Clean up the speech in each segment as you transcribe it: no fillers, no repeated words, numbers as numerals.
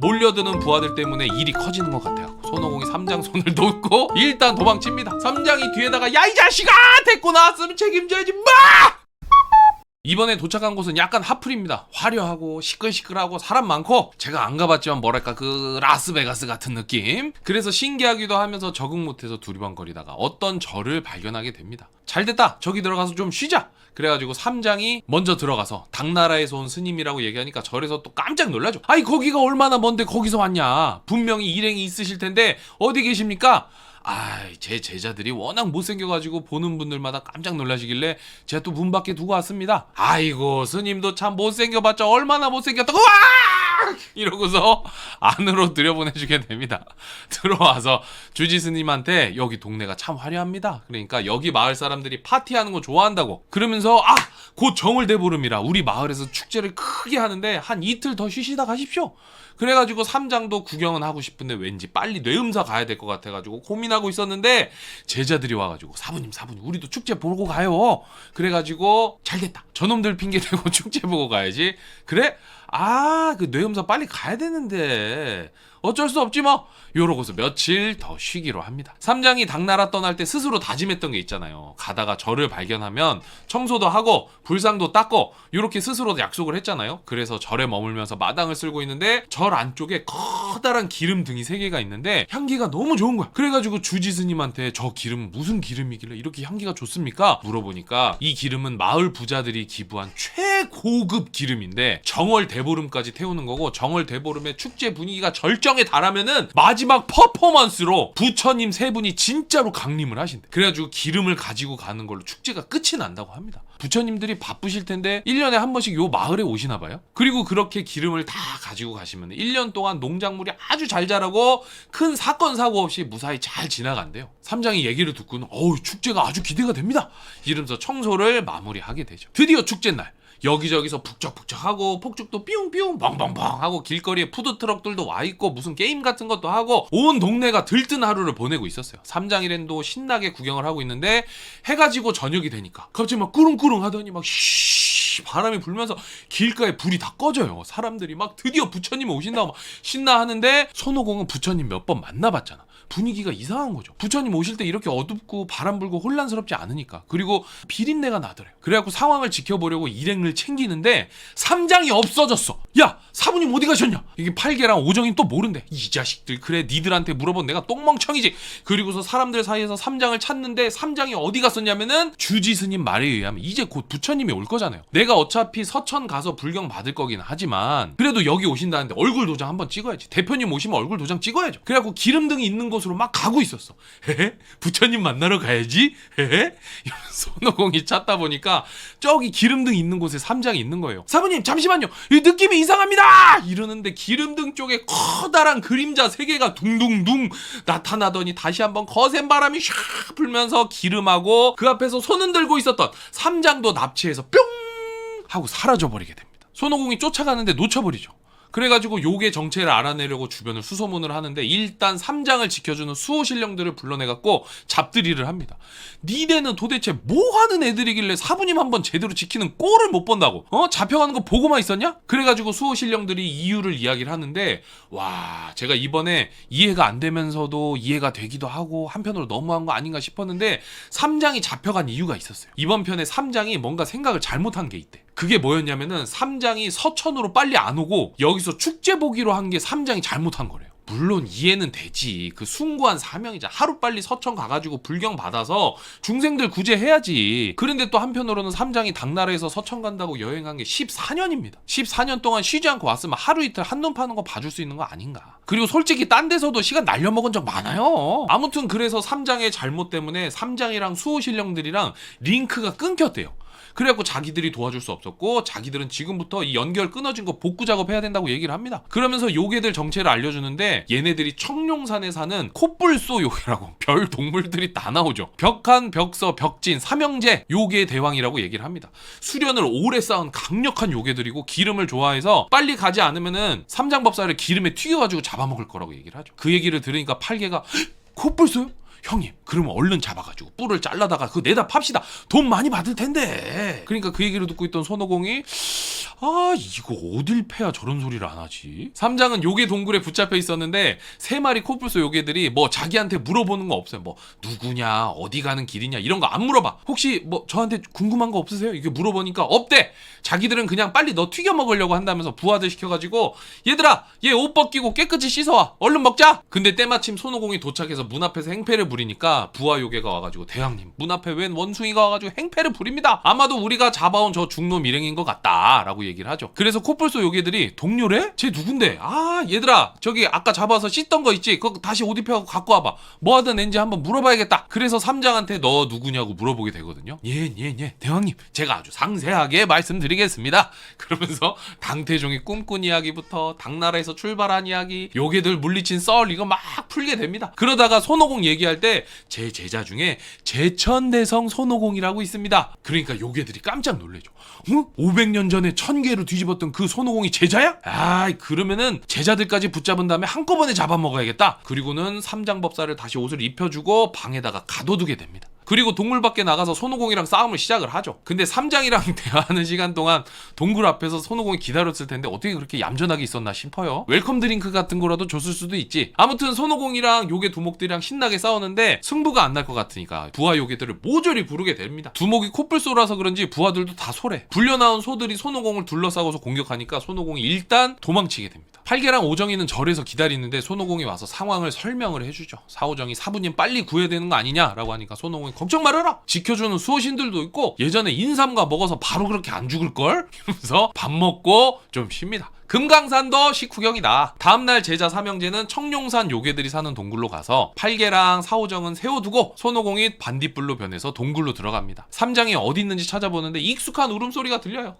몰려드는 부하들 때문에 일이 커지는 것 같아요. 손오공이 삼장 손을 놓고 일단 도망칩니다. 삼장이 뒤에다가 야 이 자식아! 데리고 나왔으면 책임져야지 마! 이번에 도착한 곳은 약간 핫플입니다. 화려하고 시끌시끌하고 사람 많고 제가 안 가봤지만 뭐랄까 그 라스베가스 같은 느낌. 그래서 신기하기도 하면서 적응 못해서 두리번거리다가 어떤 절을 발견하게 됩니다. 잘됐다, 저기 들어가서 좀 쉬자. 그래가지고 삼장이 먼저 들어가서 당나라에서 온 스님이라고 얘기하니까 절에서 또 깜짝 놀라죠. 아니 거기가 얼마나 먼데 거기서 왔냐, 분명히 일행이 있으실 텐데 어디 계십니까? 제 제자들이 워낙 못생겨가지고 보는 분들마다 깜짝 놀라시길래 제가 또 문 밖에 두고 왔습니다. 아이고 스님도 참 못생겨봤자 얼마나 못생겼다고. 으악! 이러고서 안으로 들여보내주게 됩니다. 들어와서 주지 스님한테 여기 동네가 참 화려합니다. 그러니까 여기 마을 사람들이 파티하는 거 좋아한다고. 그러면서 곧 정월 대보름이라 우리 마을에서 축제를 크게 하는데 한 이틀 더 쉬시다 가십시오. 그래가지고 삼장도 구경은 하고 싶은데 왠지 빨리 뇌음사 가야 될 것 같아가지고 고민하고 있었는데 제자들이 와가지고 사부님 우리도 축제 보고 가요. 그래가지고 잘됐다, 저놈들 핑계대고 축제 보고 가야지. 그래? 그 뇌음사 빨리 가야 되는데 어쩔 수 없지 뭐. 요러고서 며칠 더 쉬기로 합니다. 삼장이 당나라 떠날 때 스스로 다짐했던 게 있잖아요. 가다가 절을 발견하면 청소도 하고 불상도 닦고 요렇게 스스로 약속을 했잖아요. 그래서 절에 머물면서 마당을 쓸고 있는데 절 안쪽에 커다란 기름 등이 3개가 있는데 향기가 너무 좋은 거야. 그래가지고 주지 스님한테 저 기름은 무슨 기름이길래 이렇게 향기가 좋습니까? 물어보니까 이 기름은 마을 부자들이 기부한 최고급 기름인데 정월 대보름까지 태우는 거고, 정월 대보름의 축제 분위기가 절정에 달하면은 마지막 퍼포먼스로 부처님 3분이 진짜로 강림을 하신대. 그래가지고 기름을 가지고 가는 걸로 축제가 끝이 난다고 합니다. 부처님들이 바쁘실 텐데 1년에 한 번씩 요 마을에 오시나 봐요. 그리고 그렇게 기름을 다 가지고 가시면 1년 동안 농작물이 아주 잘 자라고 큰 사건 사고 없이 무사히 잘 지나간대요. 삼장이 얘기를 듣고는 축제가 아주 기대가 됩니다 이러면서 청소를 마무리하게 되죠. 드디어 축제날, 여기저기서 북적북적하고 폭죽도 삐용삐용 뻥뻥뻥 하고 길거리에 푸드트럭들도 와있고 무슨 게임 같은 것도 하고 온 동네가 들뜬 하루를 보내고 있었어요. 삼장이랜도 신나게 구경을 하고 있는데 해가 지고 저녁이 되니까 갑자기 막 꾸릉꾸릉 하더니 막 바람이 불면서 길가에 불이 다 꺼져요. 사람들이 막 드디어 부처님 오신다고 막 신나하는데 손오공은 부처님 몇 번 만나봤잖아. 분위기가 이상한 거죠. 부처님 오실 때 이렇게 어둡고 바람 불고 혼란스럽지 않으니까. 그리고 비린내가 나더래요. 그래갖고 상황을 지켜보려고 일행을 챙기는데 삼장이 없어졌어. 야 사부님 어디 가셨냐? 이게 팔계랑 오정인 또 모른대. 이 자식들, 그래 니들한테 물어본 내가 똥멍청이지. 그리고서 사람들 사이에서 삼장을 찾는데 삼장이 어디 갔었냐면은 주지 스님 말에 의하면 이제 곧 부처님이 올 거잖아요. 내가 어차피 서천 가서 불경 받을 거긴 하지만 그래도 여기 오신다는데 얼굴 도장 한번 찍어야지. 대표님 오시면 얼굴 도장 찍어야죠. 그래갖고 기름등이 있는 곳으로 막 가고 있었어. 부처님 만나러 가야지. 손오공이 찾다 보니까 저기 기름등 있는 곳에 삼장이 있는 거예요. 사부님 잠시만요, 이 느낌이 이상합니다 이러는데 기름등 쪽에 커다란 그림자 3개가 둥둥둥 나타나더니 다시 한번 거센 바람이 샥 불면서 기름하고 그 앞에서 손은 들고 있었던 삼장도 납치해서 뿅 하고 사라져버리게 됩니다. 손오공이 쫓아가는데 놓쳐버리죠. 그래가지고 요괴 정체를 알아내려고 주변을 수소문을 하는데 일단 삼장을 지켜주는 수호신령들을 불러내갖고 잡들이를 합니다. 니네는 도대체 뭐하는 애들이길래 사부님 한번 제대로 지키는 꼴을 못 본다고 잡혀가는 거 보고만 있었냐? 그래가지고 수호신령들이 이유를 이야기를 하는데 와, 제가 이번에 이해가 안 되면서도 이해가 되기도 하고 한편으로 너무한 거 아닌가 싶었는데 삼장이 잡혀간 이유가 있었어요. 이번 편에 삼장이 뭔가 생각을 잘못한 게 있대. 그게 뭐였냐면은 삼장이 서천으로 빨리 안 오고 여기서 축제 보기로 한 게 삼장이 잘못한 거래요. 물론 이해는 되지. 그 숭고한 사명이자 하루빨리 서천 가가지고 불경 받아서 중생들 구제해야지. 그런데 또 한편으로는 삼장이 당나라에서 서천 간다고 여행한 게 14년입니다. 14년 동안 쉬지 않고 왔으면 하루 이틀 한눈 파는 거 봐줄 수 있는 거 아닌가. 그리고 솔직히 딴 데서도 시간 날려먹은 적 많아요. 아무튼 그래서 삼장의 잘못 때문에 삼장이랑 수호신령들이랑 링크가 끊겼대요. 그래갖고 자기들이 도와줄 수 없었고 자기들은 지금부터 이 연결 끊어진 거 복구 작업해야 된다고 얘기를 합니다. 그러면서 요괴들 정체를 알려주는데 얘네들이 청룡산에 사는 콧불소 요괴라고 별 동물들이 다 나오죠. 벽한, 벽서, 벽진, 삼형제 요괴 대왕이라고 얘기를 합니다. 수련을 오래 쌓은 강력한 요괴들이고 기름을 좋아해서 빨리 가지 않으면은 삼장법사를 기름에 튀겨가지고 잡아먹을 거라고 얘기를 하죠. 그 얘기를 들으니까 팔개가 콧불소요? 형님 그러면 얼른 잡아가지고 뿔을 잘라다가 그거 내다 팝시다. 돈 많이 받을 텐데. 그러니까 그 얘기를 듣고 있던 손오공이 아 이거 어딜 패야 저런 소리를 안 하지? 삼장은 요괴 동굴에 붙잡혀 있었는데 3마리 코뿔소 요괴들이 뭐 자기한테 물어보는 거 없어요. 뭐 누구냐, 어디 가는 길이냐 이런 거 안 물어봐. 혹시 뭐 저한테 궁금한 거 없으세요? 이게 물어보니까 없대. 자기들은 그냥 빨리 너 튀겨 먹으려고 한다면서 부하들 시켜가지고 얘들아 얘 옷 벗기고 깨끗이 씻어와 얼른 먹자. 근데 때마침 손오공이 도착해서 문 앞에서 행패를 부리니까 부하 요괴가 와가지고 대왕님 문 앞에 웬 원숭이가 와가지고 행패를 부립니다. 아마도 우리가 잡아온 저 중놈 일행인 것 같다 라고 얘기를 하죠. 그래서 코뿔소 요괴들이 동료래? 쟤 누군데? 아 얘들아 저기 아까 잡아서 씻던 거 있지? 그거 다시 옷 입혀갖고 갖고 와봐. 뭐 하던 앤지 한번 물어봐야겠다. 그래서 삼장한테 너 누구냐고 물어보게 되거든요. 예 대왕님 제가 아주 상세하게 말씀드리겠습니다. 그러면서 당태종이 꿈꾼 이야기부터 당나라에서 출발한 이야기, 요괴들 물리친 썰 이거 막 풀게 됩니다. 그러다가 손오공 얘기할 때 제 제자 중에 제천대성 손오공이라고 있습니다. 그러니까 요괴들이 깜짝 놀래죠. 500년 전에 천계로 뒤집었던 그 손오공이 제자야? 아 그러면은 제자들까지 붙잡은 다음에 한꺼번에 잡아먹어야겠다. 그리고는 삼장법사를 다시 옷을 입혀주고 방에다가 가둬두게 됩니다. 그리고 동굴 밖에 나가서 손오공이랑 싸움을 시작을 하죠. 근데 삼장이랑 대화하는 시간 동안 동굴 앞에서 손오공이 기다렸을 텐데 어떻게 그렇게 얌전하게 있었나 싶어요. 웰컴 드링크 같은 거라도 줬을 수도 있지. 아무튼 손오공이랑 요괴 두목들이랑 신나게 싸우는데 승부가 안 날 것 같으니까 부하 요괴들을 모조리 부르게 됩니다. 두목이 코뿔소라서 그런지 부하들도 다 소래. 불려나온 소들이 손오공을 둘러싸고서 공격하니까 손오공이 일단 도망치게 됩니다. 팔계랑 오정이는 절에서 기다리는데 손오공이 와서 상황을 설명을 해주죠. 사오정이 사부님 빨리 구해야 되는 거 아니냐라고 하니까 손오공이 걱정 말아라. 지켜주는 수호신들도 있고 예전에 인삼과 먹어서 바로 그렇게 안 죽을걸? 이러면서 밥 먹고 좀 쉽니다. 금강산도 식후경이다. 다음날 제자 삼형제는 청룡산 요괴들이 사는 동굴로 가서 팔계랑 사오정은 세워두고 손오공이 반딧불로 변해서 동굴로 들어갑니다. 삼장이 어디 있는지 찾아보는데 익숙한 울음소리가 들려요.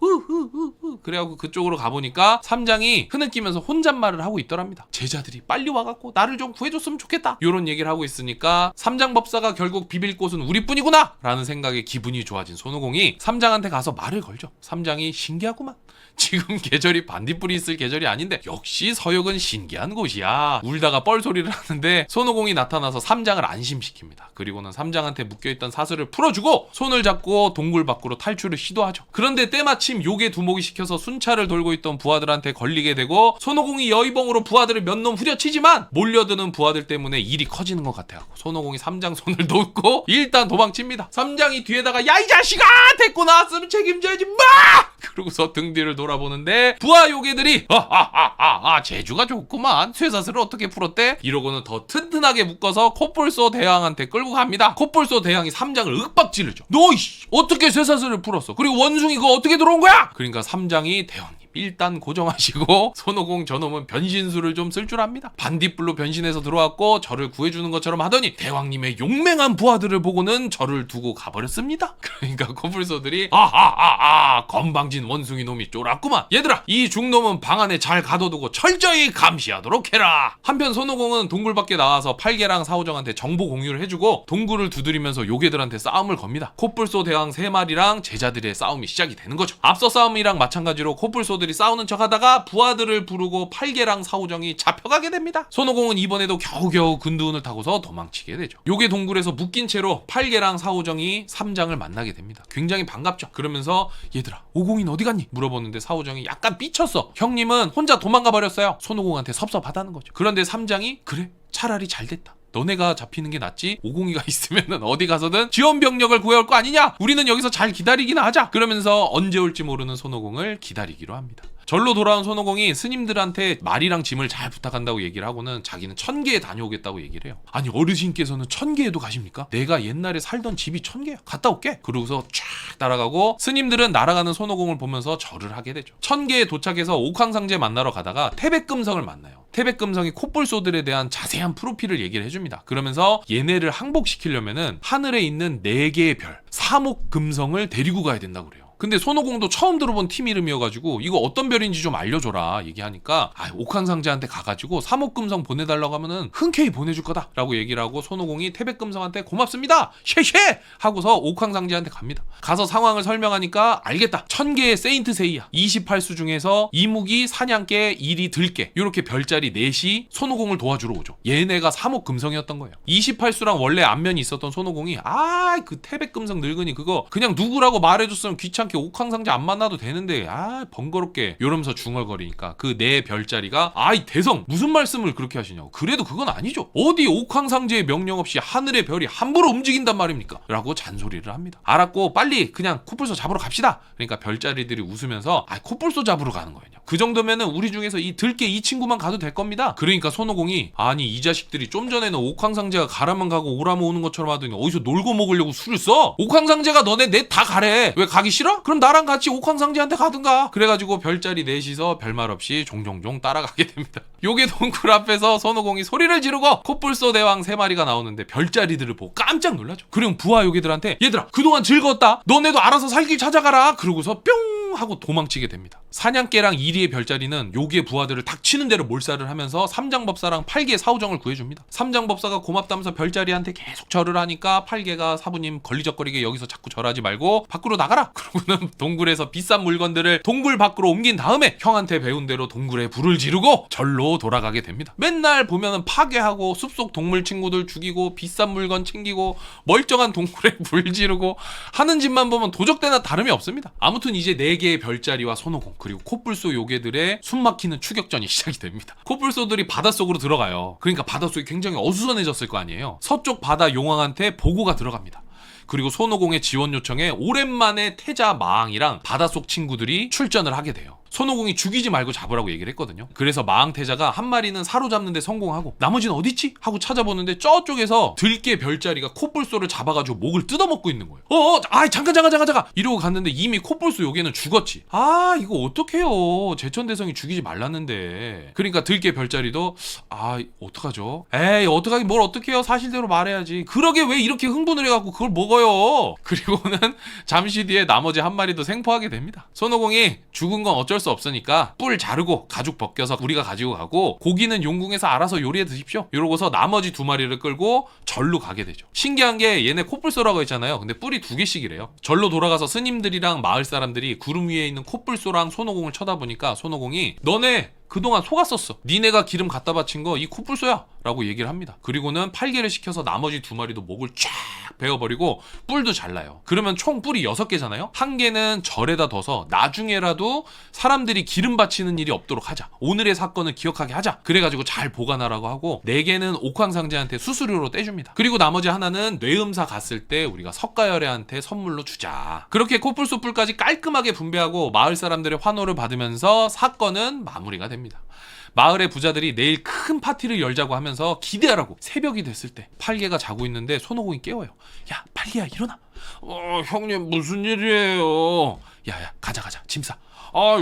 그래갖고 그쪽으로 가보니까 삼장이 흐느끼면서 혼잣말을 하고 있더랍니다. 제자들이 빨리 와갖고 나를 좀 구해줬으면 좋겠다 요런 얘기를 하고 있으니까 삼장법사가 결국 비빌 곳은 우리뿐이구나 라는 생각에 기분이 좋아진 손오공이 삼장한테 가서 말을 걸죠. 삼장이 신기하구만. 지금 계절이 반딧불이 있을 계절이 아닌데 역시 서역은 신기한 곳이야. 울다가 뻘소리를 하는데 손오공이 나타나서 삼장을 안심시킵니다. 그리고는 삼장한테 묶여있던 사슬을 풀어주고 손을 잡고 동굴 밖으로 탈출을 시도하죠. 그런데 때마침 요괴 두목이 시켜서 순찰을 돌고 있던 부하들한테 걸리게 되고 손오공이 여의봉으로 부하들을 몇 놈 후려치지만 몰려드는 부하들 때문에 일이 커지는 것 같아요. 손오공이 삼장 손을 놓고 일단 도망칩니다. 삼장이 뒤에다가 야 이 자식아 데리고 나왔으면 책임져야지 마! 그러고서 등 뒤를 돌아보는데 부하 요괴들이 재주가 좋구만. 쇠사슬을 어떻게 풀었대? 이러고는 더 튼튼하게 묶어서 코뿔소 대왕한테 끌고 갑니다. 코뿔소 대왕이 삼장을 윽박 찌르죠. 너 어떻게 쇠사슬을 풀었어? 그리고 원숭이 그거 어떻게 들어온 거야? 그러니까 삼장이 대왕님 일단 고정하시고 손오공 저놈은 변신술을 좀 쓸 줄 압니다. 반딧불로 변신해서 들어왔고 저를 구해주는 것처럼 하더니 대왕님의 용맹한 부하들을 보고는 저를 두고 가버렸습니다. 그러니까 코뿔소들이 건방진 원숭이 놈이 쫄았구만. 얘들아 이 중놈은 방 안에 잘 가둬두고 철저히 감시하도록 해라. 한편 손오공은 동굴 밖에 나와서 팔계랑 사오정한테 정보 공유를 해주고 동굴을 두드리면서 요괴들한테 싸움을 겁니다. 코뿔소 대왕 3마리랑 제자들의 싸움이 시작이 되는 거죠. 앞서 싸움이랑 마찬가지로 코뿔소들이 싸우는 척하다가 부하들을 부르고 팔계랑 사오정이 잡혀가게 됩니다. 손오공은 이번에도 겨우겨우 근두운을 타고서 도망치게 되죠. 요괴 동굴에서 묶인 채로 팔계랑 사오정이 삼장을 만나게 됩니다. 굉장히 반갑죠. 그러면서 얘들아 오공이는 어디 갔니? 물어보는데 사오정이 약간 삐쳤어. 형님은 혼자 도망가 버렸어요. 손오공한테 섭섭하다는 거죠. 그런데 삼장이 그래 차라리 잘 됐다. 너네가 잡히는 게 낫지 오공이가 있으면은 어디 가서든 지원 병력을 구해올 거 아니냐. 우리는 여기서 잘 기다리기나 하자. 그러면서 언제 올지 모르는 손오공을 기다리기로 합니다. 절로 돌아온 손오공이 스님들한테 말이랑 짐을 잘 부탁한다고 얘기를 하고는 자기는 천계에 다녀오겠다고 얘기를 해요. 아니 어르신께서는 천계에도 가십니까? 내가 옛날에 살던 집이 천계야. 갔다 올게. 그러고서 쫙 따라가고 스님들은 날아가는 손오공을 보면서 절을 하게 되죠. 천계에 도착해서 옥황상제 만나러 가다가 태백금성을 만나요. 태백금성이 코뿔소들에 대한 자세한 프로필을 얘기를 해줍니다. 그러면서 얘네를 항복시키려면은 하늘에 있는 4개의 별 사목금성을 데리고 가야 된다고 그래요. 근데 손오공도 처음 들어본 팀 이름이어가지고 이거 어떤 별인지 좀 알려줘라 얘기하니까 옥황상제한테 가가지고 사목금성 보내달라고 하면은 흔쾌히 보내줄 거다 라고 얘기를 하고 손오공이 태백금성한테 고맙습니다 쉐쉐 하고서 옥황상제한테 갑니다. 가서 상황을 설명하니까 알겠다. 1000개의 세인트 세이야 28수 중에서 이무기, 사냥개, 이리, 들개 이렇게 별자리 4시 손오공을 도와주러 오죠. 얘네가 사목금성이었던 거예요. 28수랑 원래 안면이 있었던 손오공이 그 태백금성 늙은이 그거 그냥 누구라고 말해줬으면 귀찮게 않게 옥황상제 안 만나도 되는데 번거롭게 이러면서 중얼거리니까 그 네 별자리가 아이 대성 무슨 말씀을 그렇게 하시냐고. 그래도 그건 아니죠. 어디 옥황상제의 명령 없이 하늘의 별이 함부로 움직인단 말입니까? 라고 잔소리를 합니다. 알았고 빨리 그냥 코뿔소 잡으러 갑시다. 그러니까 별자리들이 웃으면서 코뿔소 잡으러 가는 거예요. 그 정도면은 우리 중에서 이 들깨 이 친구만 가도 될 겁니다. 그러니까 손오공이 아니 이 자식들이 좀 전에는 옥황상제가 가라면 가고 오라면 오는 것처럼 하더니 어디서 놀고 먹으려고 술을 써? 옥황상제가 너네 넷 다 가래. 왜 가기 싫어? 그럼 나랑 같이 옥황상제한테 가든가. 그래가지고 별자리 넷이서 별말 없이 종종종 따라가게 됩니다. 요괴 동굴 앞에서 손오공이 소리를 지르고 코뿔소 대왕 3마리가 나오는데 별자리들을 보고 깜짝 놀라죠. 그리고 부하 요괴들한테 얘들아 그동안 즐거웠다. 너네도 알아서 살 길 찾아가라. 그러고서 뿅 하고 도망치게 됩니다. 사냥개랑 이리의 별자리는 요괴 부하들을 닥치는 대로 몰살을 하면서 삼장법사랑 팔개의 사후정을 구해줍니다. 삼장법사가 고맙다면서 별자리한테 계속 절을 하니까 팔개가 사부님 걸리적거리게 여기서 자꾸 절하지 말고 밖으로 나가라. 그러고는 동굴에서 비싼 물건들을 동굴 밖으로 옮긴 다음에 형한테 배운 대로 동굴에 불을 지르고 절로 돌아가게 됩니다. 맨날 보면은 파괴하고 숲속 동물 친구들 죽이고 비싼 물건 챙기고 멀쩡한 동굴에 불 지르고 하는 짓만 보면 도적대나 다름이 없습니다. 아무튼 이제 4개의 별자리와 손오공 그리고 코뿔소 요괴들의 숨막히는 추격전이 시작이 됩니다. 코뿔소들이 바닷속으로 들어가요. 그러니까 바닷속이 굉장히 어수선해졌을 거 아니에요. 서쪽 바다 용왕한테 보고가 들어갑니다. 그리고 손오공의 지원 요청에 오랜만에 태자 마왕이랑 바닷속 친구들이 출전을 하게 돼요. 손오공이 죽이지 말고 잡으라고 얘기를 했거든요. 그래서 마왕태자가 한 마리는 사로잡는 데 성공하고 나머지는 어딨지? 하고 찾아보는데 저쪽에서 들깨 별자리가 코뿔소를 잡아가지고 목을 뜯어먹고 있는 거예요. 잠깐 이러고 갔는데 이미 코뿔소 요괴는 죽었지. 이거 어떡해요. 제천대성이 죽이지 말랐는데. 그러니까 들깨 별자리도 어떡하죠? 에이 어떡하긴 뭘 어떡해요. 사실대로 말해야지. 그러게 왜 이렇게 흥분을 해갖고 그걸 먹어요. 그리고는 잠시 뒤에 나머지 한 마리도 생포하게 됩니다. 손오공이 죽은 건 어쩔 수 없으니까 뿔 자르고 가죽 벗겨서 우리가 가지고 가고 고기는 용궁에서 알아서 요리해 드십시오. 이러고서 나머지 2마리를 끌고 절로 가게 되죠. 신기한 게 얘네 코뿔소라고 했잖아요. 근데 뿔이 2개씩이래요. 절로 돌아가서 스님들이랑 마을 사람들이 구름 위에 있는 코뿔소랑 손오공을 쳐다보니까 손오공이 너네 그동안 속았었어. 니네가 기름 갖다 바친 거 이 코뿔소야 라고 얘기를 합니다. 그리고는 팔개를 시켜서 나머지 2마리도 목을 쫙 베어버리고 뿔도 잘라요. 그러면 총 뿔이 6개잖아요. 1개는 절에다 둬서 나중에라도 사람들이 기름 바치는 일이 없도록 하자. 오늘의 사건을 기억하게 하자. 그래가지고 잘 보관하라고 하고 4개는 옥황상제한테 수수료로 떼줍니다. 그리고 나머지 하나는 뇌음사 갔을 때 우리가 석가열애한테 선물로 주자. 그렇게 코뿔소 뿔까지 깔끔하게 분배하고 마을 사람들의 환호를 받으면서 사건은 마무리가 됩니다. 마을의 부자들이 내일 큰 파티를 열자고 하면서 기대하라고 새벽이 됐을 때 팔개가 자고 있는데 손오공이 깨워요. 야 팔개야 일어나. 형님 무슨 일이에요? 야야 가자 짐 싸.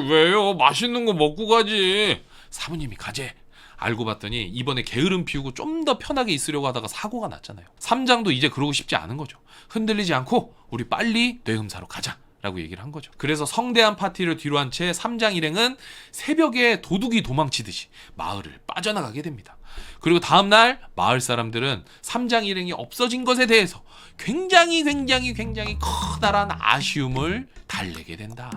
왜요? 맛있는 거 먹고 가지. 사부님이 가재. 알고 봤더니 이번에 게으름 피우고 좀 더 편하게 있으려고 하다가 사고가 났잖아요. 삼장도 이제 그러고 싶지 않은 거죠. 흔들리지 않고 우리 빨리 뇌음사로 가자 라고 얘기를 한 거죠. 그래서 성대한 파티를 뒤로 한 채 삼장 일행은 새벽에 도둑이 도망치듯이 마을을 빠져나가게 됩니다. 그리고 다음날 마을 사람들은 삼장 일행이 없어진 것에 대해서 굉장히 커다란 아쉬움을 달래게 된다.